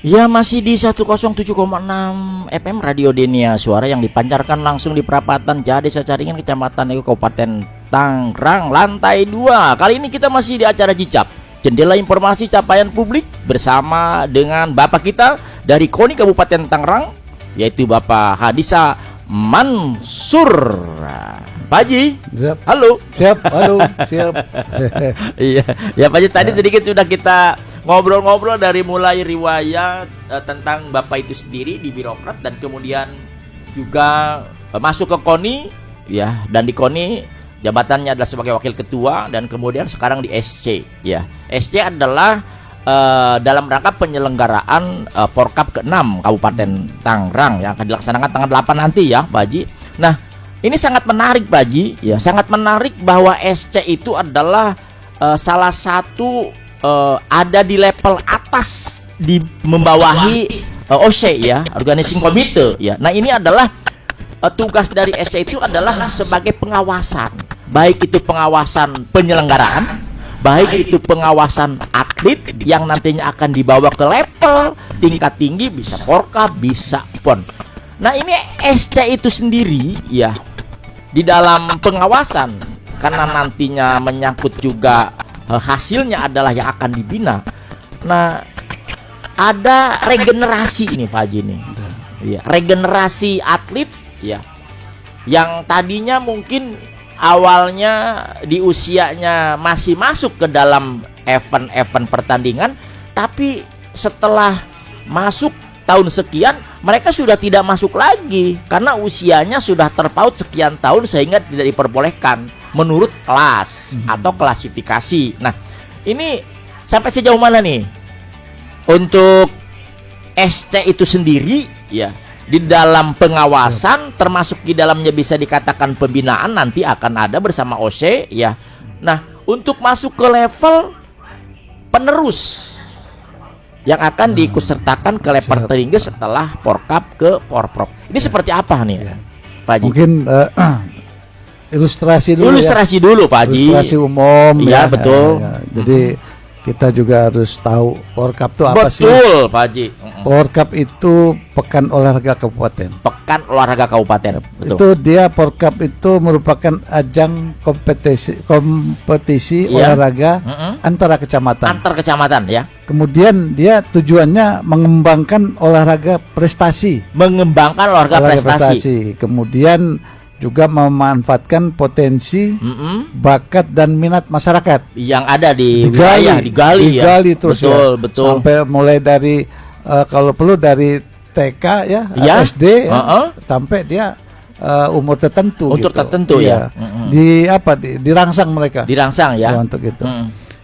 Ya, masih di 107,6 FM Radio Denia, suara yang dipancarkan langsung di perapatan Jade Sacaringan, Kecamatan Ego, Kabupaten Tangerang, lantai 2. Kali ini kita masih di acara Jicap, Jendela Informasi Capaian Publik, bersama dengan Bapak kita dari KONI Kabupaten Tangerang, yaitu Bapak Hadisa Mansur. Pak Haji, siap. Halo. Siap, halo, siap. Iya, ya Pak Haji, tadi sedikit sudah kita ngobrol-ngobrol dari mulai riwayat tentang Bapak itu sendiri di birokrat, dan kemudian juga masuk ke KONI, ya, dan di KONI jabatannya adalah sebagai wakil ketua, dan kemudian sekarang di SC, ya. SC adalah dalam rangka penyelenggaraan Porkap ke-6 Kabupaten Tangerang yang akan dilaksanakan tanggal 8 nanti, ya Pak Haji. Nah, ini sangat menarik Pak Haji, ya, sangat menarik bahwa SC itu adalah salah satu ada di level atas, di membawahi OC, ya, Organizing Committee, ya. Nah, ini adalah tugas dari SC itu adalah sebagai pengawasan, baik itu pengawasan penyelenggaraan, baik itu pengawasan atlet yang nantinya akan dibawa ke level tingkat tinggi, bisa Porkap, bisa PON. Nah, ini SC itu sendiri, ya, di dalam pengawasan, karena nantinya menyangkut juga hasilnya adalah yang akan dibina. Nah, ada regenerasi nih Pak Haji nih, ya, regenerasi atlet, ya, yang tadinya mungkin awalnya di usianya masih masuk ke dalam event-event pertandingan, tapi setelah masuk tahun sekian mereka sudah tidak masuk lagi karena usianya sudah terpaut sekian tahun, sehingga tidak diperbolehkan menurut kelas atau klasifikasi. Nah, ini sampai sejauh mana nih untuk SC itu sendiri, ya, di dalam pengawasan, termasuk di dalamnya bisa dikatakan pembinaan nanti akan ada bersama OC, ya. Nah, untuk masuk ke level penerus yang akan diikutsertakan ke level tertinggi setelah Porkap ke Porprov. Ini seperti apa nih, ya, Pak Haji? Mungkin ilustrasi dulu. Ilustrasi dulu, Pak Haji. Ilustrasi umum, ya, ya, betul. Ya. Jadi kita juga harus tahu Porkap itu apa sih? Betul, Pak Haji. Porkap itu Pekan Olahraga Kabupaten. Pekan Olahraga Kabupaten. Betul. Itu dia, Porkap itu merupakan ajang kompetisi iya, olahraga antara kecamatan. Antar kecamatan, ya. Kemudian dia tujuannya mengembangkan olahraga prestasi. Mengembangkan olahraga prestasi. Kemudian juga memanfaatkan potensi bakat dan minat masyarakat yang ada di wilayah, digali terus, betul, ya. Betul. Sampai mulai dari kalau perlu dari TK, ya, ya, SD, ya, sampai dia umur tertentu, untuk gitu. tertentu, ya. Dirangsang mereka. Dirangsang, ya, untuk itu.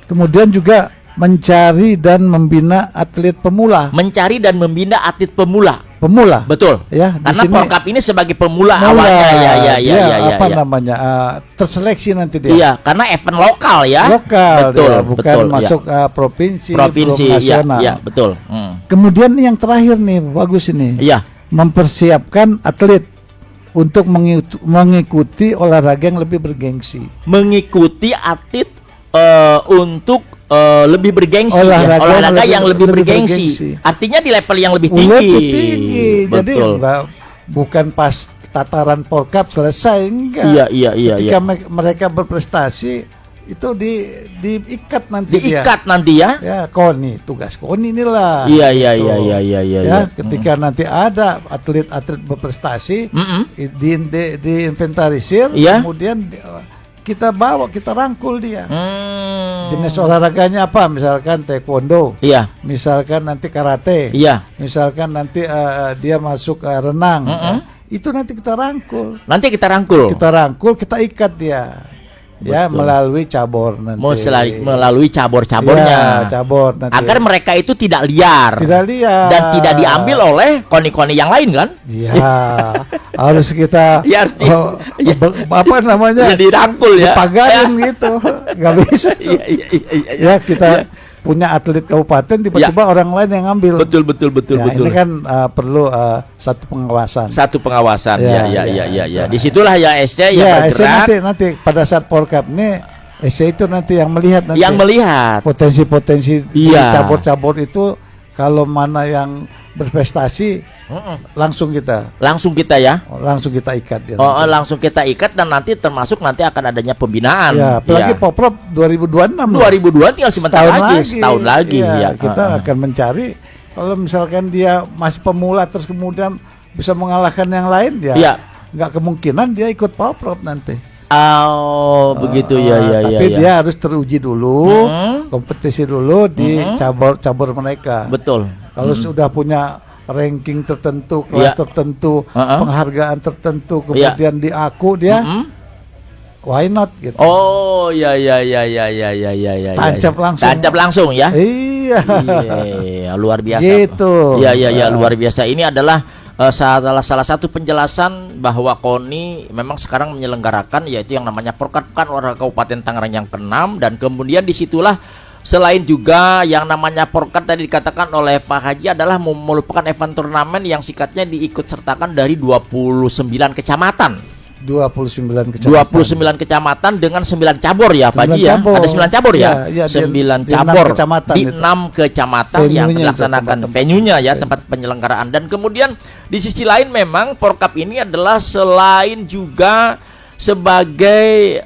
Kemudian juga mencari dan membina atlet pemula. Mencari dan membina atlet pemula. Betul. Ya, karena sini, Porkap ini sebagai pemula awalnya, ya, namanya terseleksi nanti dia. Iya, karena event lokal, ya. Lokal, betul, dia, bukan betul, masuk provinsi nasional. Ya, betul. Kemudian yang terakhir nih, bagus ini. Iya. Mempersiapkan atlet untuk mengikuti olahraga yang lebih bergengsi. Mengikuti atlet untuk lebih bergengsi, olahraga yang lebih bergengsi. Artinya di level yang lebih tinggi. Jadi bukan pas tataran Porkap selesai, enggak. Iya. Ketika mereka berprestasi itu diikat nanti. Diikat nanti, ya. Ya, KONI, tugas KONI inilah. Iya. Ya, ketika nanti ada atlet-atlet berprestasi, diinventarisir, kemudian kita bawa, kita rangkul dia. Jenis olahraganya apa? Misalkan taekwondo. Iya. Misalkan nanti karate. Iya. Misalkan nanti dia masuk renang. Itu nanti kita rangkul. Kita ikat dia. Ya, melalui cabur nanti. Melalui cabur-caburnya. Ya, cabur nanti. Agar mereka itu tidak liar. Dan tidak diambil oleh koni-koni yang lain, kan? Iya. Harus kita apa namanya? Dirangkul, ya. Dipagarin, gitu. Enggak bisa. Ya, kita punya atlet kabupaten, tiba-tiba orang lain yang ngambil. Betul. Ini kan perlu satu pengawasan. Ya. Disitulah ya SC yang bergerak. Nanti pada saat Porkap ini SC itu nanti yang melihat potensi-potensi di cabur-cabur itu kalau mana yang berprestasi langsung kita ya, langsung kita ikat ya. Langsung kita ikat, dan nanti termasuk nanti akan adanya pembinaan ya, apalagi Poprov 2026 tinggal sebentar setahun lagi ya, kita akan mencari kalau misalkan dia masih pemula terus kemudian bisa mengalahkan yang lain ya, nggak kemungkinan dia ikut Poprov nanti. Begitu ya. Tapi dia harus teruji dulu, kompetisi dulu di cabur mereka. Betul. Kalau sudah punya ranking tertentu, kelas tertentu, penghargaan tertentu, kemudian diaku dia, why not gitu? Ya. Tancap langsung ya. Iya. Luar biasa. Gitu. Ya, luar biasa. Ini adalah salah satu penjelasan bahwa KONI memang sekarang menyelenggarakan yaitu yang namanya Porkat Pekan Olahraga Kabupaten Tangerang yang ke-6, dan kemudian disitulah selain juga yang namanya Porkat tadi dikatakan oleh Pak Haji adalah merupakan event turnamen yang sikatnya diikut sertakan dari 29 kecamatan. 29 kecamatan dengan 9 cabur ya Pak Haji ya. Ada 9 cabur ya. 9 cabur di 6 kecamatan yang dilaksanakan venue-nya ya, tempat penyelenggaraan. Dan kemudian di sisi lain memang Porkap ini adalah selain juga sebagai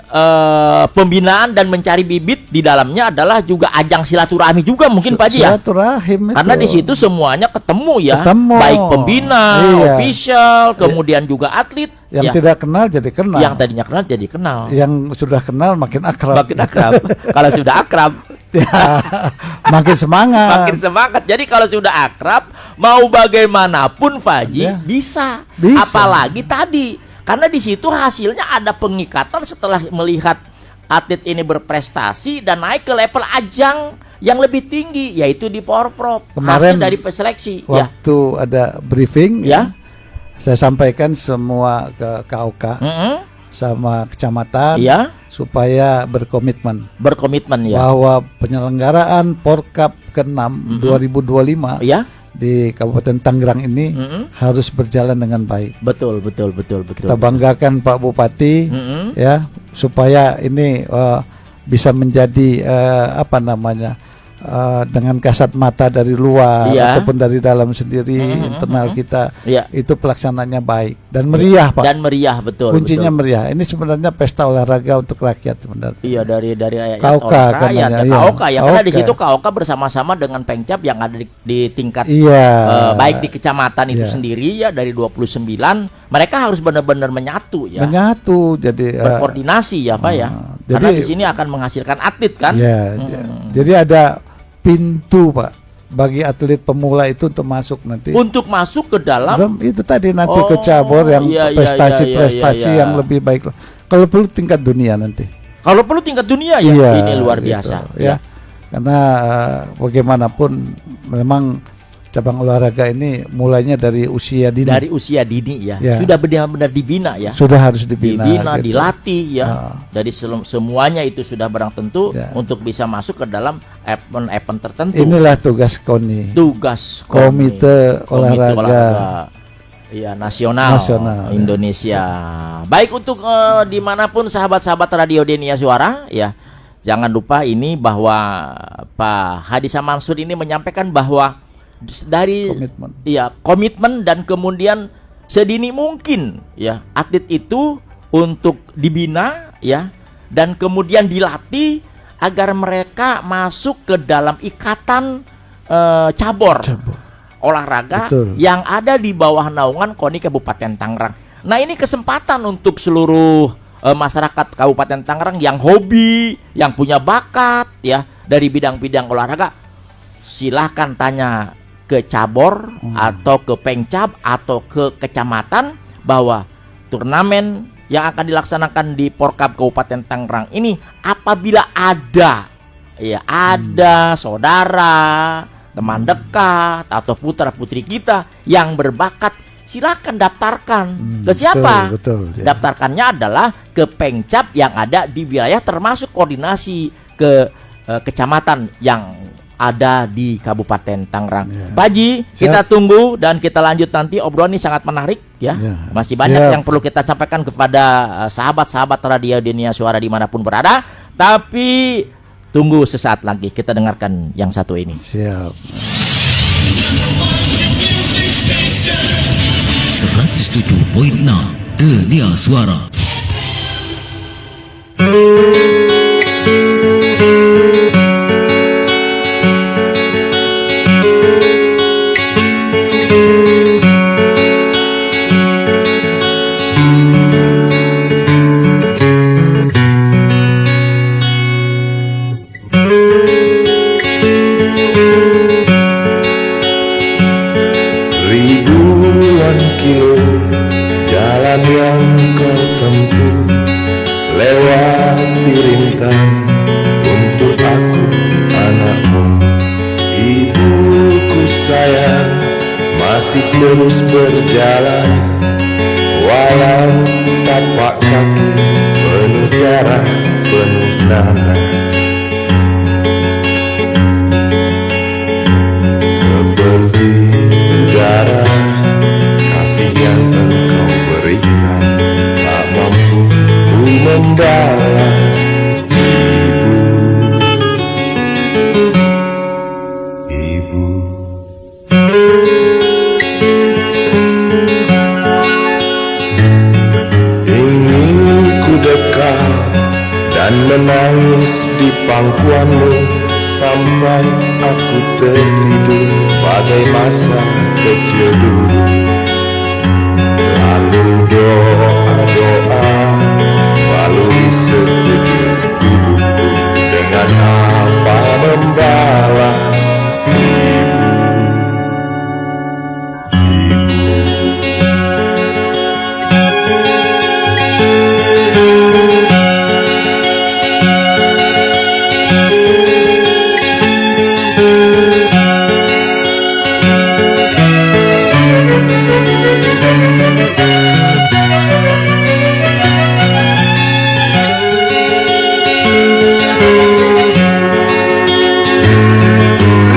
pembinaan dan mencari bibit, di dalamnya adalah juga ajang silaturahmi juga mungkin Pak Haji ya. Karena di situ semuanya ketemu ya, baik pembina, official, kemudian juga atlet. Yang tidak kenal jadi kenal. Yang tadinya kenal jadi kenal. Yang sudah kenal makin akrab. Kalau sudah akrab makin semangat. Jadi kalau sudah akrab, mau bagaimanapun Pak Haji bisa. Apalagi tadi, karena di situ hasilnya ada pengikatan setelah melihat atlet ini berprestasi dan naik ke level ajang yang lebih tinggi, yaitu di Porprov. Kemarin hasil dari seleksi waktu ada briefing saya sampaikan semua ke KOK sama kecamatan supaya berkomitmen bahwa penyelenggaraan Porkap ke-6 2025 di Kabupaten Tangerang ini harus berjalan dengan baik. Betul. Kita banggakan Pak Bupati ya, supaya ini bisa menjadi dengan kasat mata dari luar ataupun dari dalam sendiri internal kita itu pelaksananya baik dan meriah Pak. Dan meriah kuncinya meriah. Ini sebenarnya pesta olahraga untuk rakyat sebenarnya. Iya, dari KOK karena di situ KOK bersama-sama dengan Pengcap yang ada di tingkat baik di kecamatan itu sendiri ya, dari 29 mereka harus benar-benar menyatu jadi berkoordinasi ya Pak ya. Karena di sini akan menghasilkan atlet kan. Jadi ada pintu Pak bagi atlet pemula itu untuk masuk nanti. Untuk masuk ke dalam itu tadi nanti ke cabur yang prestasi yang lebih baik. Kalau perlu tingkat dunia nanti. Kalau perlu tingkat dunia ini luar biasa. Karena bagaimanapun memang cabang olahraga ini mulainya dari usia dini. Sudah benar-benar dibina ya. Sudah harus dibina gitu. Dilatih ya. Dari semuanya itu sudah barang tentu untuk bisa masuk ke dalam event tertentu. Inilah tugas KONI. Komite Olahraga nasional Indonesia. Baik, untuk dimanapun sahabat-sahabat Radio Denia Suara ya, jangan lupa ini bahwa Pak Hadisa Mansur ini menyampaikan bahwa dari komitmen dan kemudian sedini mungkin ya atlet itu untuk dibina ya, dan kemudian dilatih agar mereka masuk ke dalam ikatan cabur olahraga yang ada di bawah naungan KONI Kabupaten Tangerang. Nah, ini kesempatan untuk seluruh masyarakat Kabupaten Tangerang yang hobi, yang punya bakat ya dari bidang-bidang olahraga, silahkan tanya ke cabur atau ke Pengcap atau ke kecamatan bahwa turnamen yang akan dilaksanakan di Porkap Kabupaten Tangerang ini, apabila ada saudara, teman dekat atau putra putri kita yang berbakat, silakan daftarkan. Ke siapa? Daftarkannya adalah ke Pengcap yang ada di wilayah, termasuk koordinasi ke kecamatan yang ada di Kabupaten Tangerang. Pak Haji, kita tunggu dan kita lanjut nanti. Obrolan ini sangat menarik ya. Masih banyak yang perlu kita sampaikan kepada sahabat-sahabat Radio Denia Suara dimanapun berada. Tapi tunggu sesaat lagi, kita dengarkan yang satu ini. 107.6 Gelia Suara. Ribuan kilo jalan yang kau tempuh, lewati rintang untuk aku anakmu. Ibuku sayang, masih terus berjalan, walau tapak kaki penuh darah, penuh nanah. Seperti udara kasih yang engkau berikan, tak mampu ku membalas. Ibu, ingin ku dekat dan menangis di pangkuanmu sampai aku tertidur pada masa kecil dulu. Lalu doa-doa melalui sekujur tubuhku, dengan apa membalas.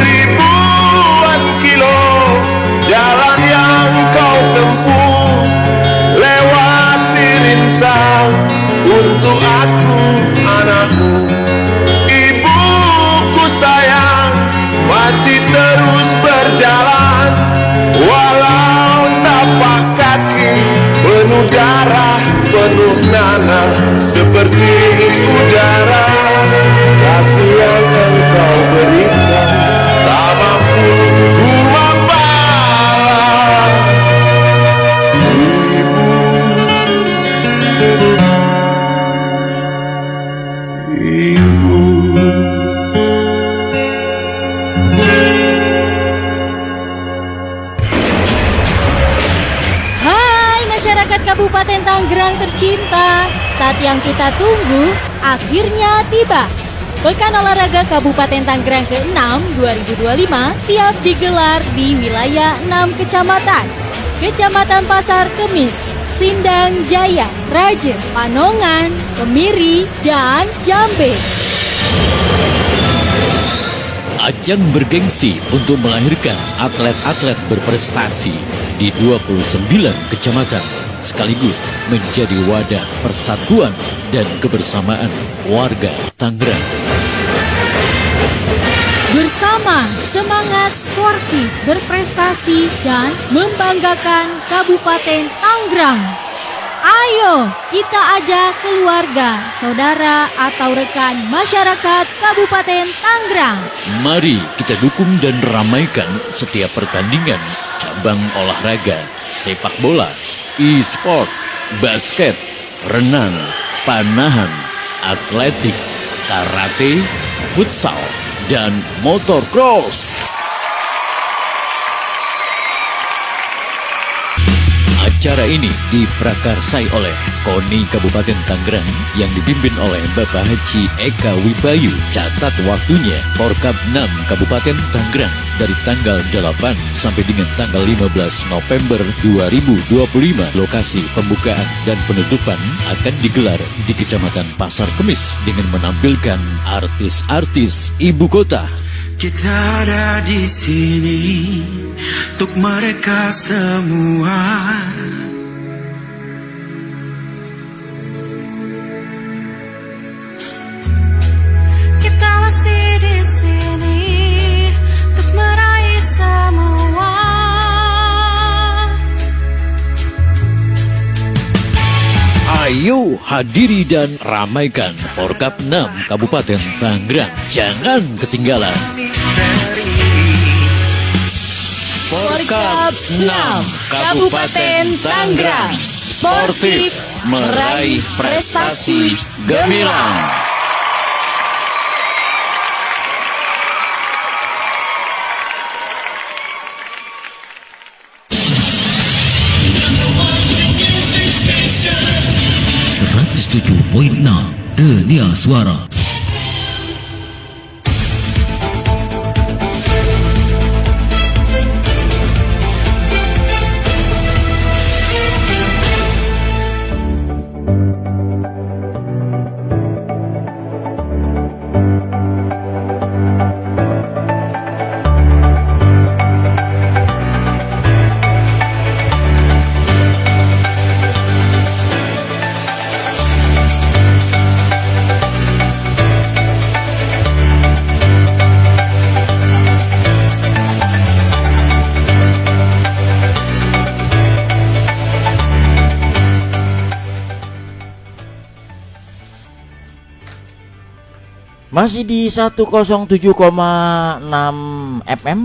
Ribuan kilo jalan yang kau tempuh, lewati rintang untuk aku anakmu. Ibuku sayang, masih terus berjalan, walau tapak kaki penuh darah, penuh nanah. Seperti udara kasih yang engkau berikan, tak mampu ku membalas. Ibu, Hai masyarakat Kabupaten Tangerang tercinta, saat yang kita tunggu akhirnya tiba. Pekan Olahraga Kabupaten Tangerang ke-6 2025 siap digelar di wilayah 6 kecamatan. Kecamatan Pasar Kemis, Sindang Jaya, Raja, Panongan, Kemiri, dan Jambe. Ajang bergengsi untuk melahirkan atlet-atlet berprestasi di 29 kecamatan, sekaligus menjadi wadah persatuan dan kebersamaan warga Tangerang. Bersama semangat sportif, berprestasi, dan membanggakan Kabupaten Tangerang. Ayo kita ajak keluarga, saudara, atau rekan masyarakat Kabupaten Tangerang. Mari kita dukung dan ramaikan setiap pertandingan cabang olahraga sepak bola, e-sport, basket, renang, panahan, atletik, karate, futsal, dan motocross. Acara ini diprakarsai oleh KONI Kabupaten Tangerang yang dipimpin oleh Bapak Haji Eka Wibayu. Catat waktunya Porkab 6 Kabupaten Tangerang dari tanggal 8 sampai dengan tanggal 15 November 2025. Lokasi pembukaan dan penutupan akan digelar di Kecamatan Pasar Kemis dengan menampilkan artis-artis ibu kota. Kita ada di sini untuk mereka semua. Kita masih di sini untuk meraih semua. Ayo hadiri dan ramaikan Porkab 6 Kabupaten Tangerang. Jangan ketinggalan. Porkab 6 Kabupaten Tangerang. Sportif meraih prestasi gemilang. .6 Dunia Suara. Masih di 107,6 FM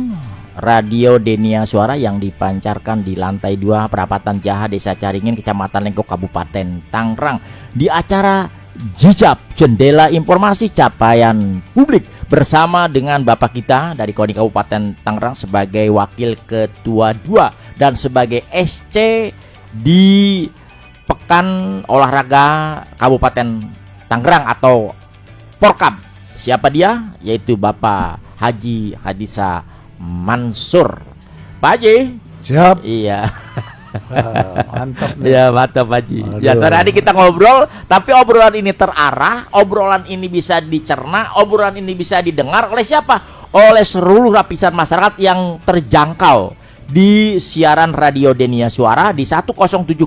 Radio Denia Suara yang dipancarkan di lantai 2 Perapatan Jaha, Desa Caringin, Kecamatan Lengkok, Kabupaten Tangerang, di acara Jejak Jendela Informasi Capaian Publik bersama dengan Bapak kita dari KONI Kabupaten Tangerang sebagai Wakil Ketua 2 dan sebagai SC di Pekan Olahraga Kabupaten Tangerang atau Porkab. Siapa dia? Yaitu Bapak Haji Hadisa Mansur. Pak Haji. Siap. Iya. Mantap nih. Iya, mantap Haji. Aduh. Ya, tadi kita ngobrol, tapi obrolan ini terarah, obrolan ini bisa dicerna, obrolan ini bisa didengar oleh siapa? Oleh seluruh lapisan masyarakat yang terjangkau di siaran Radio Denia Suara di 107,6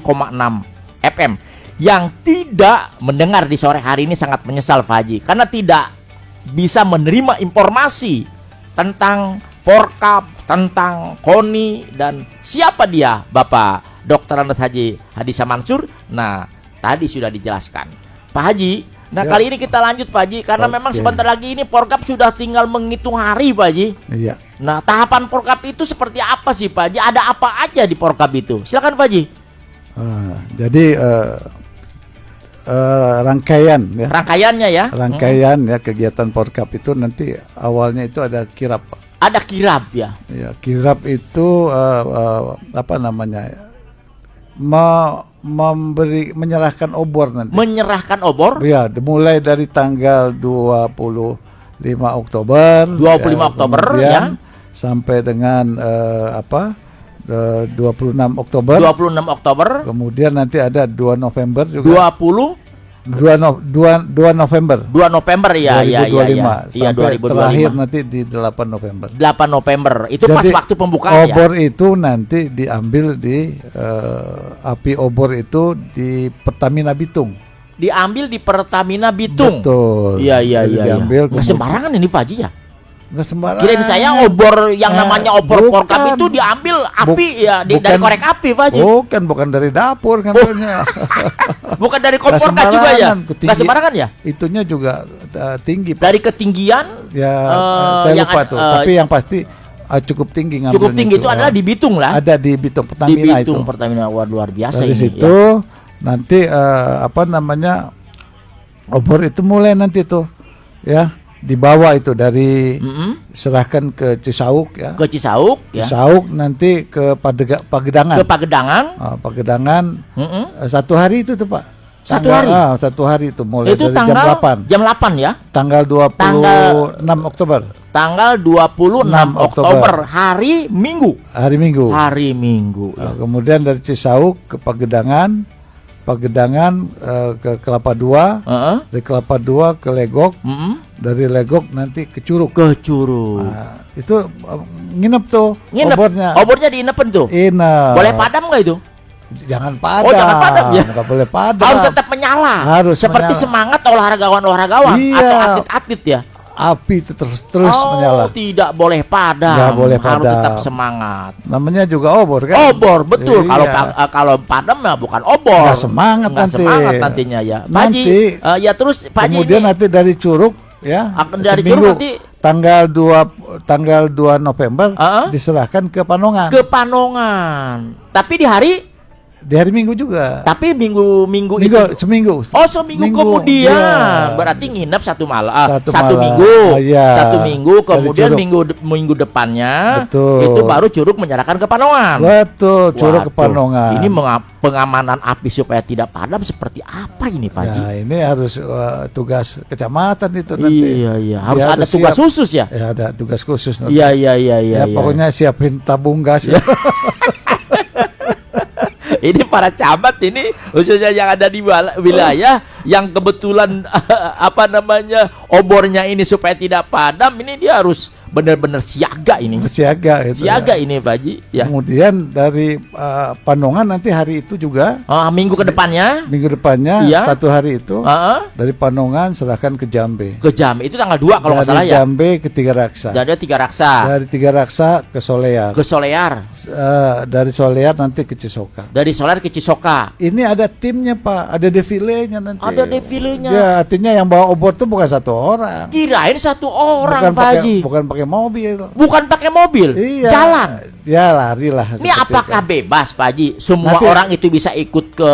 FM. Yang tidak mendengar di sore hari ini sangat menyesal Pak Haji, karena tidak bisa menerima informasi tentang Porkab, tentang KONI, dan siapa dia Bapak Dr. Andes Haji Hadisa Mansur. Nah, tadi sudah dijelaskan Pak Haji. Nah, Siap. kali ini kita lanjut Pak Haji, karena memang sebentar lagi ini Porkab sudah tinggal menghitung hari Pak Haji. Iya. Nah, tahapan Porkab itu seperti apa sih Pak Haji? Ada apa aja di Porkab itu? Silakan Pak Haji. Jadi rangkaian ya. Rangkaiannya ya. Rangkaian ya kegiatan Porkab itu nanti awalnya itu ada kirap. Ada kirap ya. Ya, kirap itu apa namanya? Menyerahkan obor nanti. Menyerahkan obor? Ya, mulai dari tanggal 25 Oktober. 25 Oktober ya. Sampai dengan 26 Oktober. 26 Oktober. Kemudian nanti ada 2 November juga. 2 November. 2 November ya, 2025. Iya, Sampai 2025. terakhir nanti di 8 November. 8 November. Itu Jadi, pas waktu pembukaan ya. obor itu nanti diambil di api obor itu di Pertamina Bitung. Diambil di Pertamina Bitung. Betul. Iya. Diambil Nggak sembarangan ini Pak Haji ya. Nggak sembarangan. Kirain saya obor yang namanya obor Porkab itu diambil api dari korek api Pak Haji. Bukan dari dapur kantornya. Bukan dari kompor gas juga ya. Nggak sembarangan ya. Itunya juga tinggi. Dari ketinggian ya saya lupa tuh. Tapi yang pasti cukup tinggi ngambilnya. Cukup tinggi itu adalah di Bitung lah. Ada di Bitung Pertamina di Bitung, itu. Pertamina. Wah, luar biasa dari ini. Situ ya. Nanti apa namanya obor itu mulai nanti tuh ya. Dibawa itu dari serahkan ke Cisauk ya. Ke Cisauk ya. Cisauk nanti ke Pagedangan. Ke Pagedangan. Pagedangan. 1 hari itu tuh Pak. Hari. 1 hari itu mulai itu dari tanggal, jam 8. Jam 8 ya. Tanggal 26 Oktober. Tanggal 26 Oktober hari Minggu. Hari Minggu. Hari Minggu. Ya. Kemudian dari Cisauk ke Pagedangan ke Kelapa Dua, dari Kelapa Dua ke Legok, dari Legok nanti ke Curug. Nah, itu nginep tuh. Obornya diinepen tuh. Boleh padam nggak itu? Jangan padam. Oh, jangan padam ya. Nggak boleh padam. Harus tetap menyala. Harus seperti menyala. Semangat olahragawan Iya. atau atlet-atlet ya. api itu terus menyala. Tidak boleh padam. Nggak boleh Harus padam. tetap semangat. Namanya juga obor kan? Obor, betul. Iya. Kalau padam ya bukan obor. Nggak semangat Nggak nanti. semangat nantinya ya. Pak Haji, Nanti, ya terus Pak Haji kemudian ini, nanti dari Curug ya. dari seminggu, Curug nanti tanggal 2 November diserahkan ke Panongan. ke Panongan. Tapi di hari Minggu juga. Tapi minggu itu seminggu. Oh, seminggu kemudian. Iya. Berarti nginep satu malam, Satu satu malam. minggu. Iya. Satu minggu kemudian Curug. minggu depannya Betul. itu baru Curug menyerahkan ke Panongan. Betul, Curug ke Waduh, Panongan. Ini pengamanan api supaya tidak padam seperti apa ini, Pak Haji? Ya, ini harus tugas kecamatan itu nanti. Iya. Harus Dia ada tugas siap. khusus ya. Ya, ada tugas khusus nanti. Iya. Ya, pokoknya siapin tabung gas. Ya. Ini para camat ini khususnya yang ada di wilayah yang kebetulan obornya ini supaya tidak padam, ini dia harus benar-benar siaga ini. Siaga itu. Siaga ini Pak Haji ya. Kemudian dari Panongan nanti hari itu juga Minggu kedepannya iya. Satu hari itu dari Panongan serahkan ke Jambe. Ke Jambe itu tanggal 2 kalau nggak salah Dari ya. Jambe ke Tiga Raksa. Dari Tiga Raksa. Dari Tiga Raksa ke Solear. Ke Solear. Dari Solear nanti ke Cisoka. Dari Solear ke Cisoka. Ini ada timnya Pak, ada defilenya nanti. Ada defilenya. Ya, artinya yang bawa obor itu bukan satu orang. Kirain satu orang Pak Haji. Bukan pakai mobil. Bukan pakai mobil. Iya. Jalan. Ya lari lah. Ini apakah bebas Pak Haji? Semua Nanti, orang itu bisa ikut ke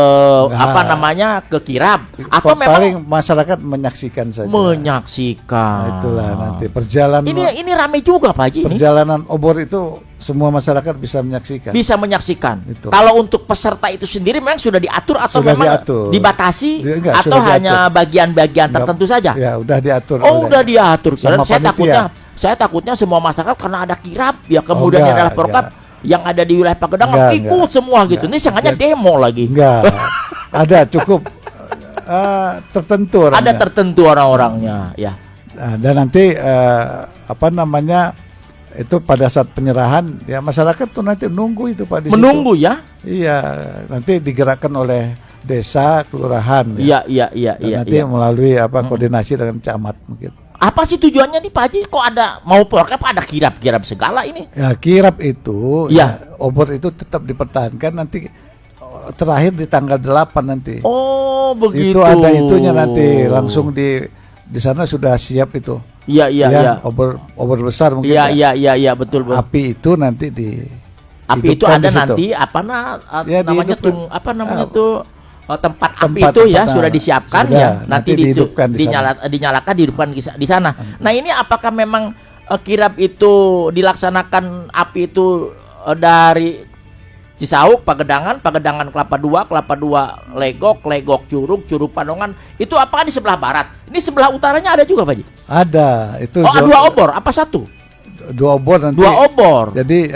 ke kirab atau paling memang masyarakat menyaksikan saja. menyaksikan? Itulah nanti perjalanan. Ini rame juga Pak Haji. Perjalanan obor itu semua masyarakat bisa menyaksikan. Bisa menyaksikan. Itu. Kalau untuk peserta itu sendiri memang sudah diatur atau Sudah memang diatur. dibatasi Enggak, atau sudah hanya bagian-bagian tertentu saja? Ya udah diatur. Oh, udah diatur. Sama Karena panitia. saya takutnya semua masyarakat karena ada kirab ya kemudian enggak, adalah porkap yang ada di wilayah Pagedangan Enggak, ikut enggak. semua gitu. Ini sengaja demo lagi. Enggak. Ada cukup tertentu orangnya. Ada tertentu orang-orangnya ya. Nah, dan nanti itu pada saat penyerahan ya masyarakat tuh nanti nunggu itu Pak di Menunggu situ. ya. Iya, nanti digerakkan oleh desa, kelurahan. Iya. Dan nanti melalui koordinasi dengan camat mungkin. Apa sih tujuannya nih Pak Haji? Kok ada mau porkap ada kirab-kirab segala ini? Ya kirab itu, Ya. obor itu tetap dipertahankan nanti terakhir di tanggal 8 nanti. Oh, begitu. Itu ada itunya nanti langsung di sana sudah siap itu. Iya. Obor besar mungkin. Iya, betul. Api itu nanti Api itu hidupkan ada di situ. nanti Ya, namanya dihidupkan. tempat api itu ya sudah disiapkan sudah, ya nanti dihidupkan di sana. dinyalakan dihidupkan di sana. Nah, ini apakah memang kirab itu dilaksanakan api itu dari Cisauk, Pagedangan Kelapa Dua, Legok Curug Panongan, itu apakah di sebelah barat? Ini sebelah utaranya ada juga Pak Haji? Ada itu. Dua obor apa satu? Dua obor nanti. Dua obor. Jadi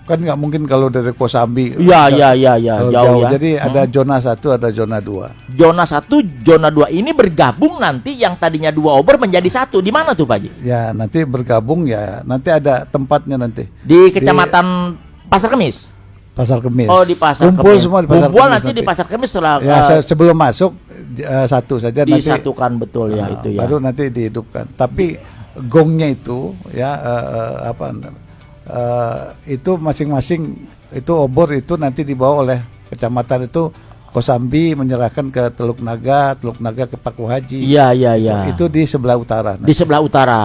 kan nggak mungkin kalau dari Kosambi. Iya, Kalau jauh ya. Jadi ada zona 1, ada zona 2. Zona 1, zona 2 ini bergabung nanti yang tadinya dua obor menjadi satu. Di mana tuh Pak Haji? Ya, nanti bergabung ya. Nanti ada tempatnya nanti. Di Kecamatan Pasar Kemis. Pasar Kemis. Oh, di Pasar Kumpul Kemis. semua di Pasar Kumpul Kemis nanti di Pasar Kemis setelah Ya, sebelum masuk satu saja nanti. disatukan betul ya itu ya. Baru nanti dihidupkan. Tapi gongnya itu ya itu masing-masing itu obor itu nanti dibawa oleh kecamatan itu. Kosambi menyerahkan ke Teluk Naga ke Paku Haji. Iya. Itu di sebelah utara. Di sebelah utara.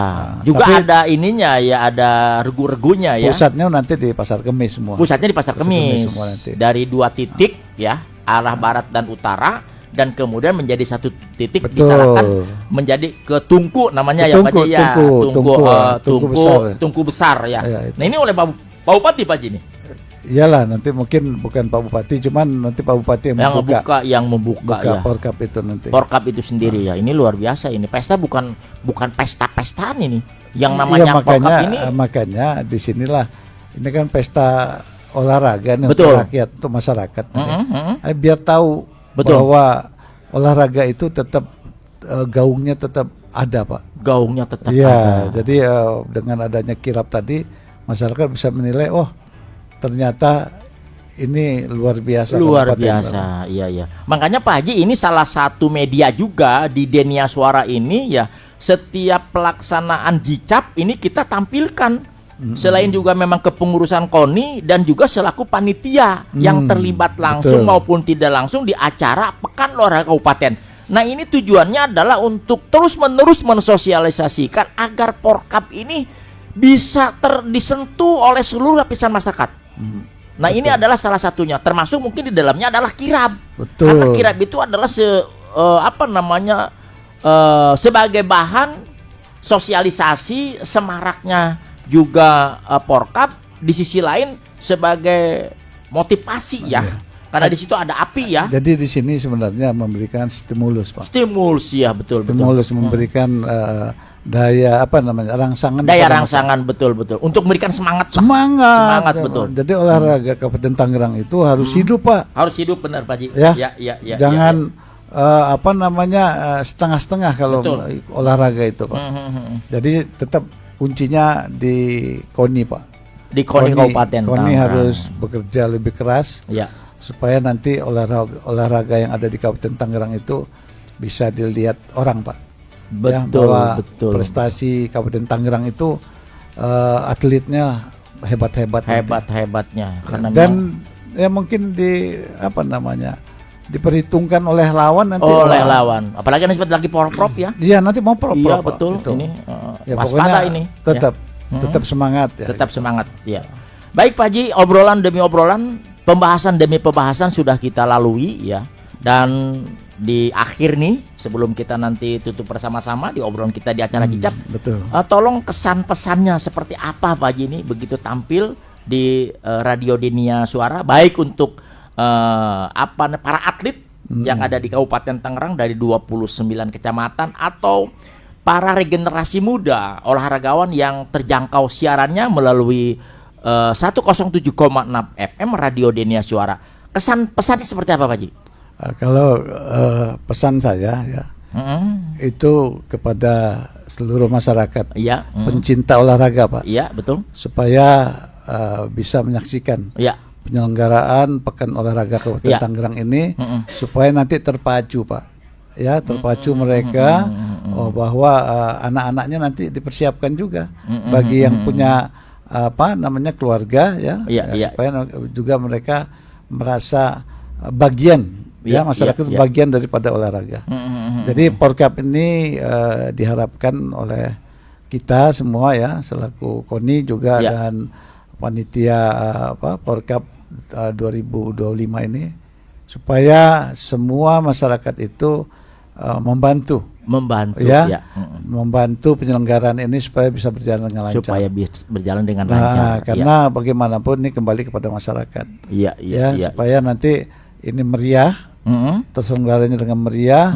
Juga tapi ada ininya ya, ada regu-regunya ya. Pusatnya nanti di Pasar Kemis semua. Pusatnya di Pasar Kemis. semua nanti. Dari 2 titik ya, arah barat dan utara, dan kemudian menjadi 1 titik Betul. diserahkan menjadi ke Tungku namanya ya Pak Haji ya. Tungku besar ya. itu. Nah, ini oleh Pak Bupati Pak Haji ini. Iyalah, nanti mungkin bukan Pak Bupati, cuman nanti Pak Bupati yang membuka ya. Porkap itu nanti. Porkap itu sendiri ya. Ini luar biasa ini. Pesta bukan pesta-pestaan ini. Yang Iya, namanya porkap ini. Makanya disinilah ini kan pesta olahraga nih Betul. untuk rakyat, untuk masyarakat. Biar tahu Betul. bahwa olahraga itu tetap gaungnya tetap ada Pak. Gaungnya tetap Iya, ada. jadi dengan adanya kirab tadi masyarakat bisa menilai, oh ternyata ini luar biasa. Luar biasa, iya. Makanya Pak Haji ini salah satu media juga di Denia Suara ini ya setiap pelaksanaan Jicap ini kita tampilkan. Selain juga memang kepengurusan KONI dan juga selaku panitia yang terlibat langsung maupun tidak langsung di acara Pekan Olahraga Kabupaten. Nah, ini tujuannya adalah untuk terus-menerus mensosialisasikan agar Porkab ini bisa disentuh oleh seluruh lapisan masyarakat. Nah, ini adalah salah satunya, termasuk mungkin di dalamnya adalah kirab. Karena kirab itu adalah sebagai bahan sosialisasi semaraknya juga Porkab, di sisi lain sebagai motivasi ya. Karena di situ ada api ya. Jadi di sini sebenarnya memberikan stimulus, Pak. Stimulus ya, betul. Memberikan daya rangsangan. Daya rangsangan betul. Untuk memberikan semangat. Semangat betul. Jadi olahraga Kabupaten Tangerang itu harus hidup, Pak. Harus hidup, benar, Pak Ji. Ya. Jangan setengah-setengah kalau olahraga itu, Pak. Jadi tetap kuncinya di KONI, Pak. Di KONI Kabupaten KONI harus bekerja lebih keras. Ya. Supaya nanti olahraga yang ada di Kabupaten Tangerang itu bisa dilihat orang, Pak. Betul. Prestasi Kabupaten Tangerang itu atletnya hebatnya. Dan ya mungkin diperhitungkan oleh lawan nanti. Lawan. Apalagi seperti lagi prop ya. Iya, nanti mau prop. Iya, betul. Itu. Ini pokoknya ini. Tetap semangat ya. Tetap semangat ya. Baik Pak Haji, obrolan demi obrolan, pembahasan demi pembahasan sudah kita lalui ya. Dan di akhir nih, sebelum kita nanti tutup bersama-sama di obrolan kita di acara Jicap, tolong kesan pesannya seperti apa Pak Haji ini begitu tampil di Radio Denia Suara, baik untuk para atlet yang ada di Kabupaten Tangerang dari 29 kecamatan atau para regenerasi muda olahragawan yang terjangkau siarannya melalui 107,6 FM Radio Denia Suara. Kesan pesannya seperti apa Pak Haji? Kalau pesan saya ya itu kepada seluruh masyarakat pencinta olahraga, Pak. Iya, betul. Supaya bisa menyaksikan penyelenggaraan Pekan Olahraga Kabupaten Tangerang ini supaya nanti terpacu, Pak. Ya, terpacu mereka bahwa anak-anaknya nanti dipersiapkan juga bagi yang punya keluarga supaya juga mereka merasa bagian masyarakat bagian daripada olahraga. Jadi Porkab ini diharapkan oleh kita semua ya selaku KONI juga dan panitia Porkab 2025 ini supaya semua masyarakat itu membantu penyelenggaraan ini supaya bisa berjalan dengan lancar. Karena bagaimanapun ini kembali kepada masyarakat. Supaya nanti ini meriah, terselenggaranya dengan meriah,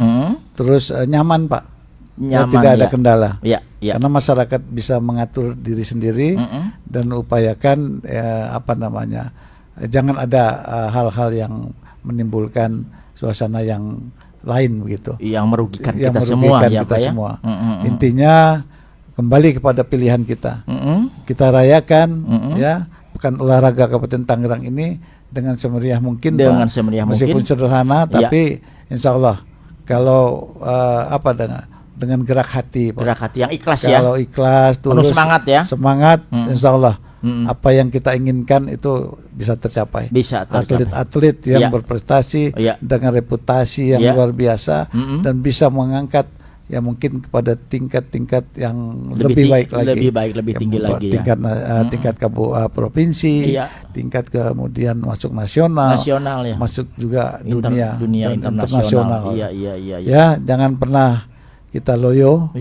terus nyaman, Pak. Tidak ada kendala. Karena masyarakat bisa mengatur diri sendiri dan upayakan jangan ada hal-hal yang menimbulkan suasana yang lain begitu. Yang merugikan kita semua. Intinya kembali kepada pilihan kita. Kita rayakan Pekan Olahraga Kabupaten Tangerang ini dengan semeriah mungkin, meskipun sederhana, tapi insya Allah kalau dengan gerak hati, gerak hati yang ikhlas kalau ikhlas, tulus, semangat, insya Allah apa yang kita inginkan itu bisa tercapai. Atlet-atlet yang berprestasi dengan reputasi yang luar biasa dan bisa mengangkat mungkin kepada tingkat-tingkat yang lebih baik lagi, lebih tinggi lagi, tingkat provinsi, tingkat kemudian masuk nasional masuk juga dunia internasional. Jangan pernah kita loyo,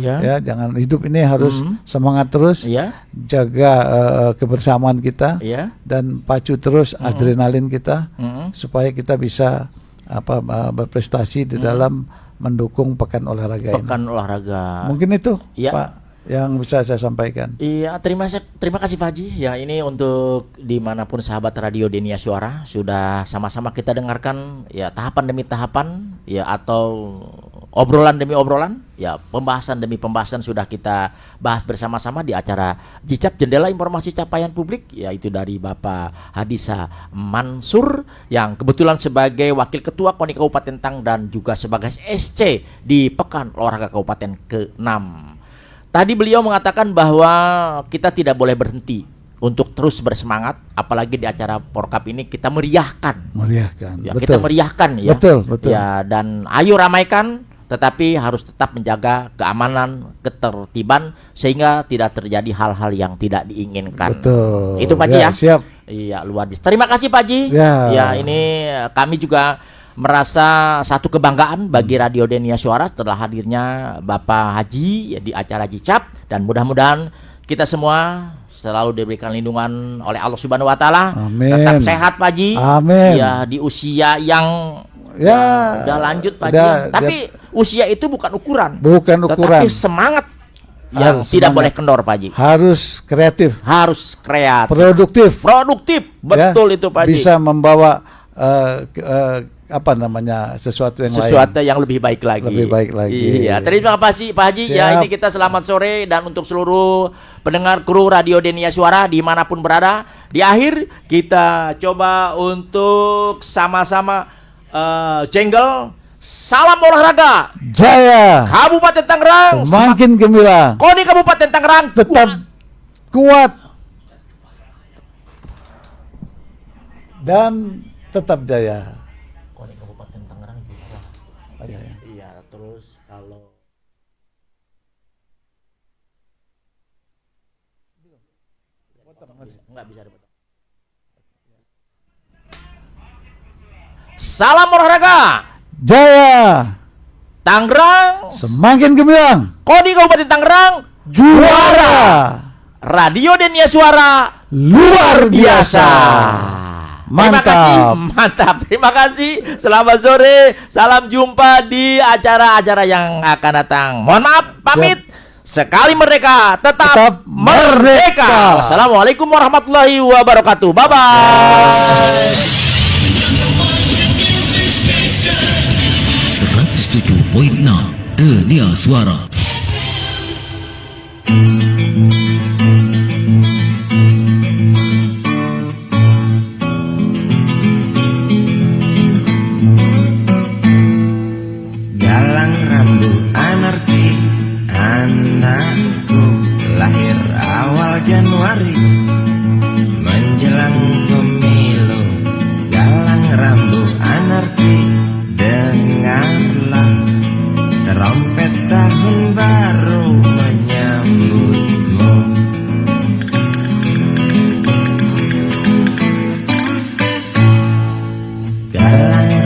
jangan, hidup ini harus semangat terus, jaga kebersamaan kita dan pacu terus adrenalin kita supaya kita bisa berprestasi di dalam mendukung Pekan Olahraga ini. Olahraga. Mungkin itu, Pak, yang bisa saya sampaikan. Iya, terima kasih Pak Haji. Ya, ini untuk dimanapun sahabat Radio Denia Suara sudah sama-sama kita dengarkan tahapan demi tahapan atau obrolan demi obrolan, ya pembahasan demi pembahasan sudah kita bahas bersama-sama di acara Jicap Jendela Informasi Capaian Publik, yaitu dari Bapak Hadisa Mansur yang kebetulan sebagai Wakil Ketua KONI Kabupaten Tangerang dan juga sebagai SC di Pekan Olahraga Kabupaten ke-6. Tadi beliau mengatakan bahwa kita tidak boleh berhenti untuk terus bersemangat, apalagi di acara Porkap ini kita meriahkan. Ya, betul. Kita meriahkan ya. Betul, betul. Ya, dan ayo ramaikan, tetapi harus tetap menjaga keamanan, ketertiban sehingga tidak terjadi hal-hal yang tidak diinginkan. Betul. Itu Pak Ji ya. Siap. Iya, luar biasa. Terima kasih Pak Ji. Ya, ini kami juga merasa satu kebanggaan bagi Radio Denia Suara setelah hadirnya Bapak Haji di acara Jicap, dan mudah-mudahan kita semua selalu diberikan lindungan oleh Allah Subhanahu wa taala. Tetap sehat Pak Ji. Amin. Ya, di usia yang udah lanjut Pak Ji. Tapi usia itu bukan ukuran. Tetapi semangat yang tidak boleh kendor Pak Ji. Harus kreatif. Produktif. Betul itu Pak Ji. Bisa membawa sesuatu yang lebih baik lagi. Iya, terima kasih Pak Haji. Siap. Ya, ini kita selamat sore, dan untuk seluruh pendengar kru Radio Denia Suara dimanapun berada, di akhir kita coba untuk sama-sama jingle salam olahraga jaya Kabupaten Tangerang semakin gemilang. KONI Kabupaten Tangerang tetap kuat dan tetap jaya. KONI Kabupaten Tangerang juara. Iya, terus kalau nggak bisa dipotong. Salam olahraga jaya Tangerang semakin gemilang. KONI Kabupaten Tangerang Juara. Radio Denia Suara Luar biasa. Mantap. Terima kasih. Selamat sore. Salam jumpa di acara-acara yang akan datang. Mohon maaf, pamit. Sekali merdeka, tetap merdeka. Wassalamualaikum warahmatullahi wabarakatuh. Bye bye. 107.6 Denia Suara. Galang rambut anarki, anakku lahir awal Januari menjelang pemilu. Galang rambut anarki, dengarlah trompet tahun baru menyambutmu. Galang